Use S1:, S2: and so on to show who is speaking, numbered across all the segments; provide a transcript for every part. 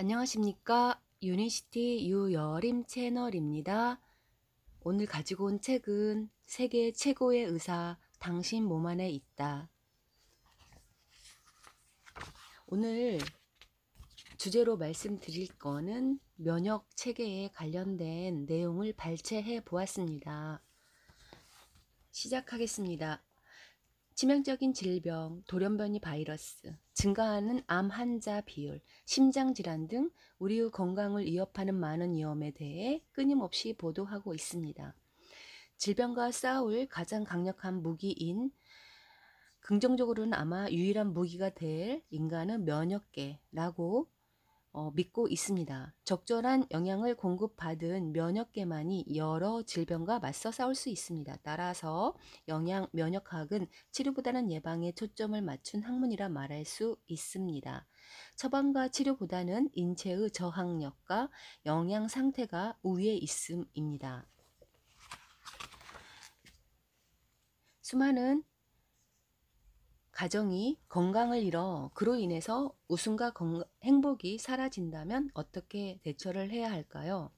S1: 안녕하십니까. 유니시티 유여림 채널입니다. 오늘 가지고 온 책은 세계 최고의 의사 당신 몸 안에 있다. 오늘 주제로 말씀드릴 거는 면역 체계에 관련된 내용을 발췌해 보았습니다. 시작하겠습니다. 치명적인 질병, 돌연변이 바이러스, 증가하는 암 환자 비율, 심장질환 등 우리의 건강을 위협하는 많은 위험에 대해 끊임없이 보도하고 있습니다. 질병과 싸울 가장 강력한 무기인, 긍정적으로는 아마 유일한 무기가 될 인간은 면역계라고 믿고 있습니다. 적절한 영양을 공급받은 면역계만이 여러 질병과 맞서 싸울 수 있습니다. 따라서 면역학은 치료보다는 예방에 초점을 맞춘 학문이라 말할 수 있습니다. 처방과 치료보다는 인체의 저항력과 영양 상태가 우위에 있음입니다. 수많은 가정이 건강을 잃어 그로 인해서 웃음과 행복이 사라진다면 어떻게 대처를 해야 할까요?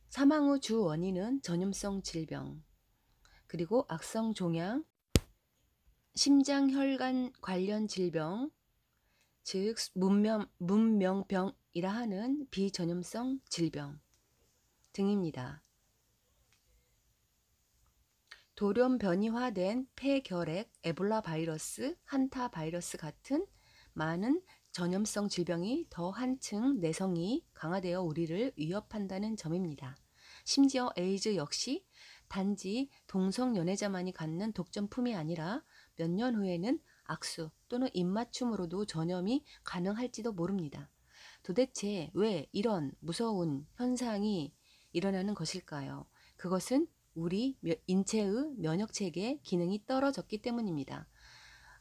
S1: 사망 후 주 원인은 전염성 질병, 그리고 악성 종양, 심장혈관 관련 질병, 즉 문명병이라 하는 비전염성 질병 등입니다. 돌연 변이화된 폐결핵, 에볼라 바이러스, 한타 바이러스 같은 많은 전염성 질병이 더 한층 내성이 강화되어 우리를 위협한다는 점입니다. 심지어 에이즈 역시 단지 동성연애자만이 갖는 독점품이 아니라 몇 년 후에는 악수 또는 입맞춤으로도 전염이 가능할지도 모릅니다. 도대체 왜 이런 무서운 현상이 일어나는 것일까요? 그것은 우리 인체의 면역체계 기능이 떨어졌기 때문입니다.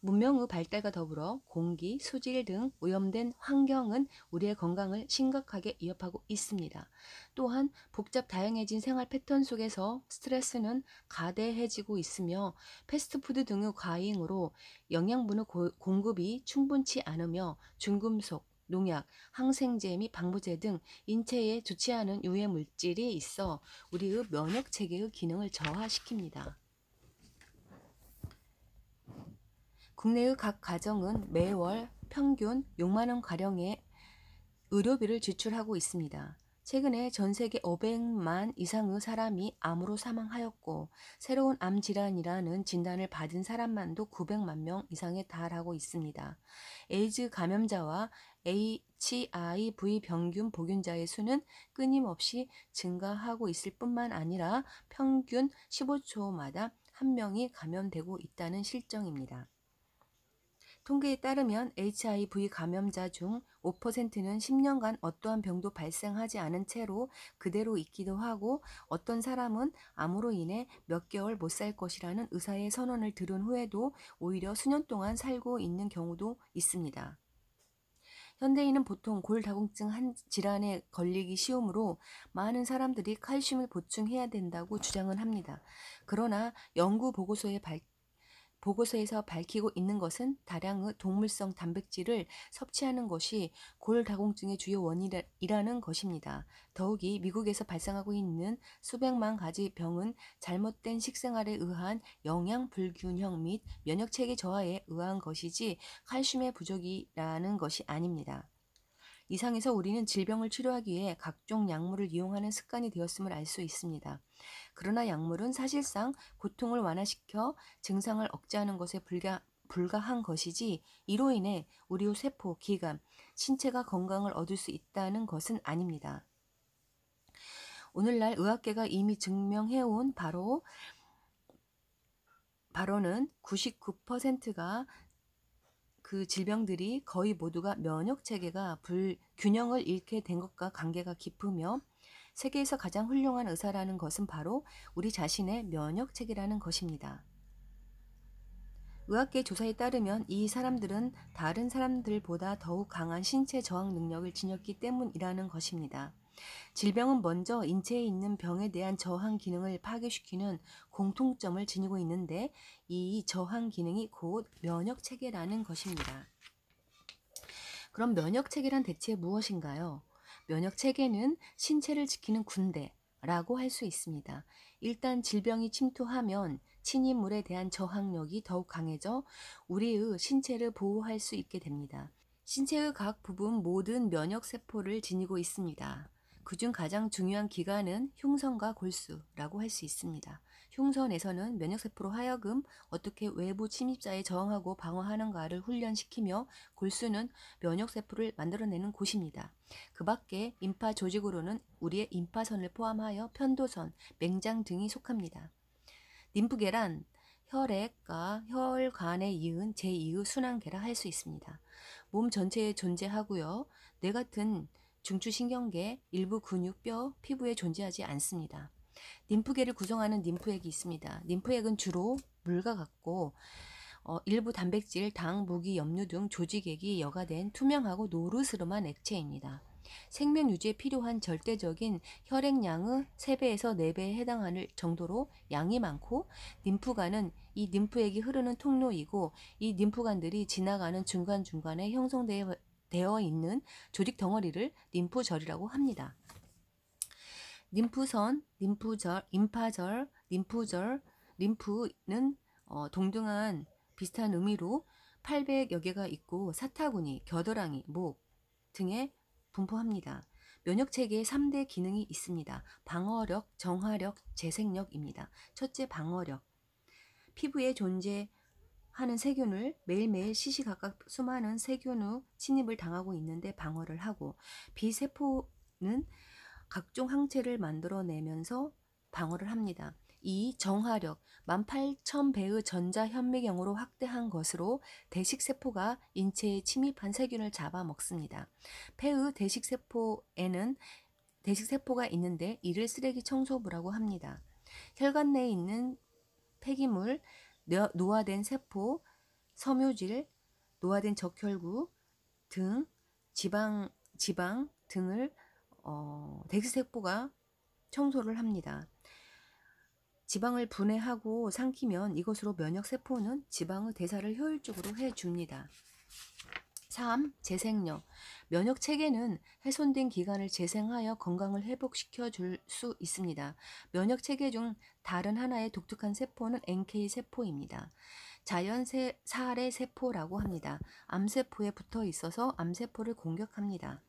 S1: 문명의 발달과 더불어 공기, 수질 등 오염된 환경은 우리의 건강을 심각하게 위협하고 있습니다. 또한 복잡 다양해진 생활 패턴 속에서 스트레스는 가대해지고 있으며 패스트푸드 등의 과잉으로 영양분의 공급이 충분치 않으며 중금속, 농약, 항생제 및 방부제 등 인체에 좋지 않은 유해 물질이 있어 우리의 면역 체계의 기능을 저하시킵니다. 국내의 각 가정은 매월 평균 6만 원 가량의 의료비를 지출하고 있습니다. 최근에 전 세계 500만 이상의 사람이 암으로 사망하였고 새로운 암 질환이라는 진단을 받은 사람만도 900만 명 이상에 달하고 있습니다. 에이즈 감염자와 HIV 병균 복균자의 수는 끊임없이 증가하고 있을 뿐만 아니라 평균 15초마다 한 명이 감염되고 있다는 실정입니다. 통계에 따르면 HIV 감염자 중 5%는 10년간 어떠한 병도 발생하지 않은 채로 그대로 있기도 하고 어떤 사람은 암으로 인해 몇 개월 못 살 것이라는 의사의 선언을 들은 후에도 오히려 수년 동안 살고 있는 경우도 있습니다. 현대인은 보통 골다공증 한 질환에 걸리기 쉬우므로 많은 사람들이 칼슘을 보충해야 된다고 주장을 합니다. 그러나 연구 보고서에서 밝히고 있는 것은 다량의 동물성 단백질을 섭취하는 것이 골다공증의 주요 원인이라는 것입니다. 더욱이 미국에서 발생하고 있는 수백만 가지 병은 잘못된 식생활에 의한 영양 불균형 및 면역체계 저하에 의한 것이지 칼슘의 부족이라는 것이 아닙니다. 이상에서 우리는 질병을 치료하기 위해 각종 약물을 이용하는 습관이 되었음을 알 수 있습니다. 그러나 약물은 사실상 고통을 완화시켜 증상을 억제하는 것에 불과한 것이지 이로 인해 우리의 세포, 기관, 신체가 건강을 얻을 수 있다는 것은 아닙니다. 오늘날 의학계가 이미 증명해온 바로는 99%가 그 질병들이 거의 모두가 면역체계가 불균형을 잃게 된 것과 관계가 깊으며 세계에서 가장 훌륭한 의사라는 것은 바로 우리 자신의 면역체계라는 것입니다. 의학계 조사에 따르면 이 사람들은 다른 사람들보다 더욱 강한 신체 저항 능력을 지녔기 때문이라는 것입니다. 질병은 먼저 인체에 있는 병에 대한 저항 기능을 파괴시키는 공통점을 지니고 있는데 이 저항 기능이 곧 면역 체계라는 것입니다. 그럼 면역체계란 대체 무엇인가요? 면역체계는 신체를 지키는 군대라고 할 수 있습니다. 일단 질병이 침투하면 침입물에 대한 저항력이 더욱 강해져 우리의 신체를 보호할 수 있게 됩니다. 신체의 각 부분 모든 면역세포를 지니고 있습니다. 그중 가장 중요한 기관은 흉선과 골수라고 할 수 있습니다. 흉선에서는 면역세포로 하여금 어떻게 외부 침입자에 저항하고 방어하는가를 훈련시키며 골수는 면역세포를 만들어내는 곳입니다. 그 밖에 임파 조직으로는 우리의 임파선을 포함하여 편도선, 맹장 등이 속합니다. 림프계란, 혈액과 혈관에 이은 제2의 순환계라 할 수 있습니다. 몸 전체에 존재하고요. 뇌 같은 중추신경계, 일부 근육, 뼈, 피부에 존재하지 않습니다. 림프계를 구성하는 림프액이 있습니다. 림프액은 주로 물과 같고 일부 단백질, 당, 무기, 염류 등 조직액이 여과된 투명하고 노르스름한 액체입니다. 생명 유지에 필요한 절대적인 혈액량의 3배에서 4배에 해당하는 정도로 양이 많고, 림프관은 이 림프액이 흐르는 통로이고, 이 림프관들이 지나가는 중간중간에 형성되어 있는 조직 덩어리를 림프절이라고 합니다. 림프선, 림프절, 임파절, 림프절, 림프는 동등한 비슷한 의미로 800여 개가 있고 사타구니, 겨드랑이, 목 등에 분포합니다. 면역체계에 3대 기능이 있습니다. 방어력, 정화력, 재생력입니다. 첫째, 방어력. 피부에 존재하는 세균을 매일매일 시시각각 수많은 세균의 침입을 당하고 있는데 방어를 하고, 비세포는 각종 항체를 만들어내면서 방어를 합니다. 이 정화력, 18,000배의 전자현미경으로 확대한 것으로 대식세포가 인체에 침입한 세균을 잡아먹습니다. 폐의 대식세포에는 대식세포가 있는데 이를 쓰레기 청소부라고 합니다. 혈관 내에 있는 폐기물, 노화된 세포, 섬유질, 노화된 적혈구 등 지방 등을 대식세포가 청소를 합니다. 지방을 분해하고 삼키면 이것으로 면역세포는 지방의 대사를 효율적으로 해줍니다. 3. 재생력. 면역체계는 훼손된 기관을 재생하여 건강을 회복시켜 줄 수 있습니다. 면역체계 중 다른 하나의 독특한 세포는 NK세포입니다. 자연 살해 세포라고 합니다. 암세포에 붙어 있어서 암세포를 공격합니다.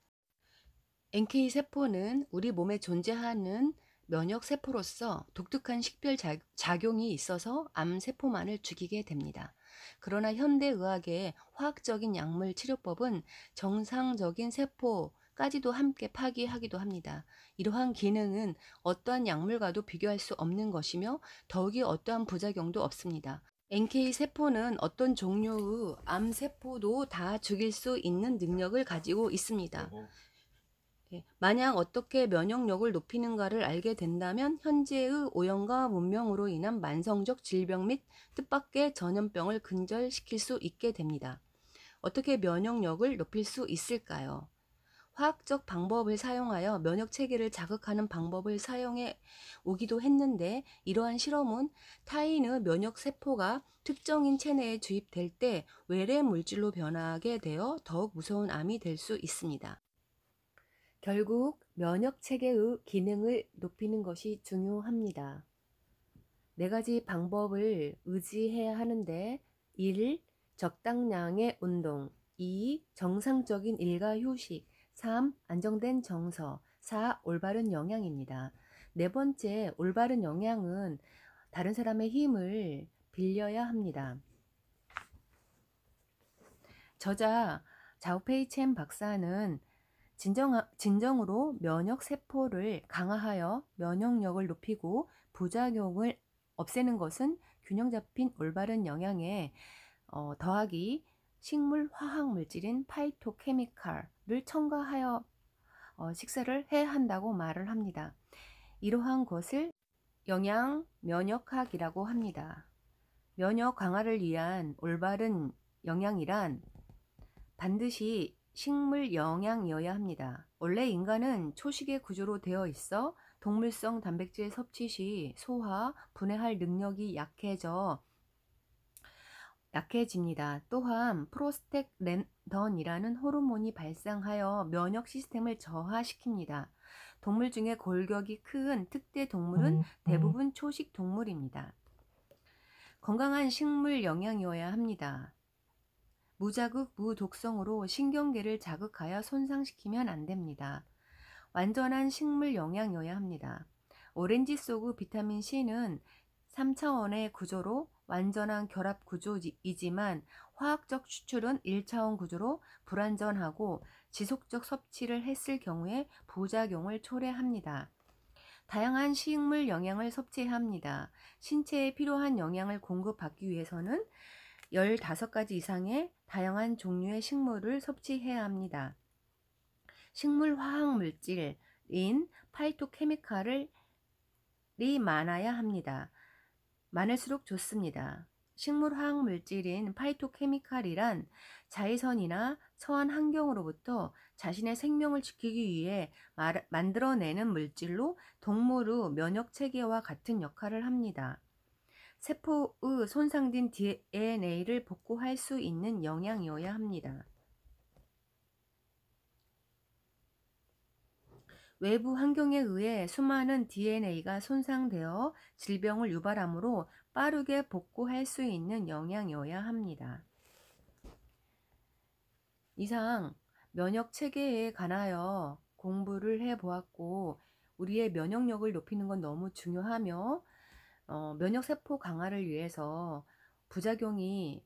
S1: NK세포는 우리 몸에 존재하는 면역세포로서 독특한 식별작용이 있어서 암세포만을 죽이게 됩니다. 그러나 현대의학의 화학적인 약물 치료법은 정상적인 세포까지도 함께 파괴하기도 합니다. 이러한 기능은 어떠한 약물과도 비교할 수 없는 것이며 더욱이 어떠한 부작용도 없습니다. NK세포는 어떤 종류의 암세포도 다 죽일 수 있는 능력을 가지고 있습니다. 만약 어떻게 면역력을 높이는가를 알게 된다면 현재의 오염과 문명으로 인한 만성적 질병 및 뜻밖의 전염병을 근절시킬 수 있게 됩니다. 어떻게 면역력을 높일 수 있을까요? 화학적 방법을 사용하여 면역체계를 자극하는 방법을 사용해 오기도 했는데, 이러한 실험은 타인의 면역세포가 특정인 체내에 주입될 때 외래 물질로 변하게 되어 더욱 무서운 암이 될 수 있습니다. 결국 면역체계의 기능을 높이는 것이 중요합니다. 4가지 방법을 의지해야 하는데 1. 적당량의 운동, 2. 정상적인 일과 휴식, 3. 안정된 정서, 4. 올바른 영양입니다. 4번째, 올바른 영양은 다른 사람의 힘을 빌려야 합니다. 저자 자오페이 첸 박사는 진정으로 면역세포를 강화하여 면역력을 높이고 부작용을 없애는 것은 균형 잡힌 올바른 영양에 더하기 식물 화학물질인 파이토케미칼을 첨가하여 식사를 해야 한다고 말을 합니다. 이러한 것을 영양 면역학이라고 합니다. 면역 강화를 위한 올바른 영양이란 반드시 식물 영양이어야 합니다. 원래 인간은 초식의 구조로 되어 있어 동물성 단백질 섭취 시 소화, 분해할 능력이 약해집니다. 또한 던이라는 호르몬이 발생하여 면역 시스템을 저하시킵니다. 동물 중에 골격이 큰 특대 동물은 대부분 초식 동물입니다. 건강한 식물 영양이어야 합니다. 무자극, 무독성으로 신경계를 자극하여 손상시키면 안 됩니다. 완전한 식물 영양이어야 합니다. 오렌지 속 비타민 C는 3차원의 구조로 완전한 결합 구조이지만 화학적 추출은 1차원 구조로 불완전하고 지속적 섭취를 했을 경우에 부작용을 초래합니다. 다양한 식물 영양을 섭취해야 합니다. 신체에 필요한 영양을 공급받기 위해서는 15가지 이상의 다양한 종류의 식물을 섭취해야 합니다. 식물 화학 물질인 파이토케미칼이 많아야 합니다. 많을수록 좋습니다. 식물 화학 물질인 파이토케미칼이란 자외선이나 처한 환경으로부터 자신의 생명을 지키기 위해 만들어내는 물질로 동물의 면역 체계와 같은 역할을 합니다. 세포의 손상된 DNA를 복구할 수 있는 영양이어야 합니다. 외부 환경에 의해 수많은 DNA가 손상되어 질병을 유발하므로 빠르게 복구할 수 있는 영양이어야 합니다. 이상 면역 체계에 관하여 공부를 해보았고, 우리의 면역력을 높이는 건 너무 중요하며 면역세포 강화를 위해서 부작용이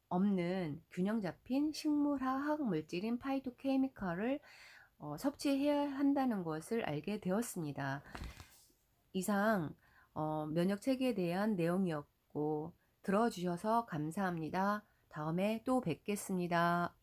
S1: 없는 균형 잡힌 식물화학 물질인 파이토케미칼을 섭취해야 한다는 것을 알게 되었습니다. 이상 면역 체계에 대한 내용이었고 들어주셔서 감사합니다. 다음에 또 뵙겠습니다.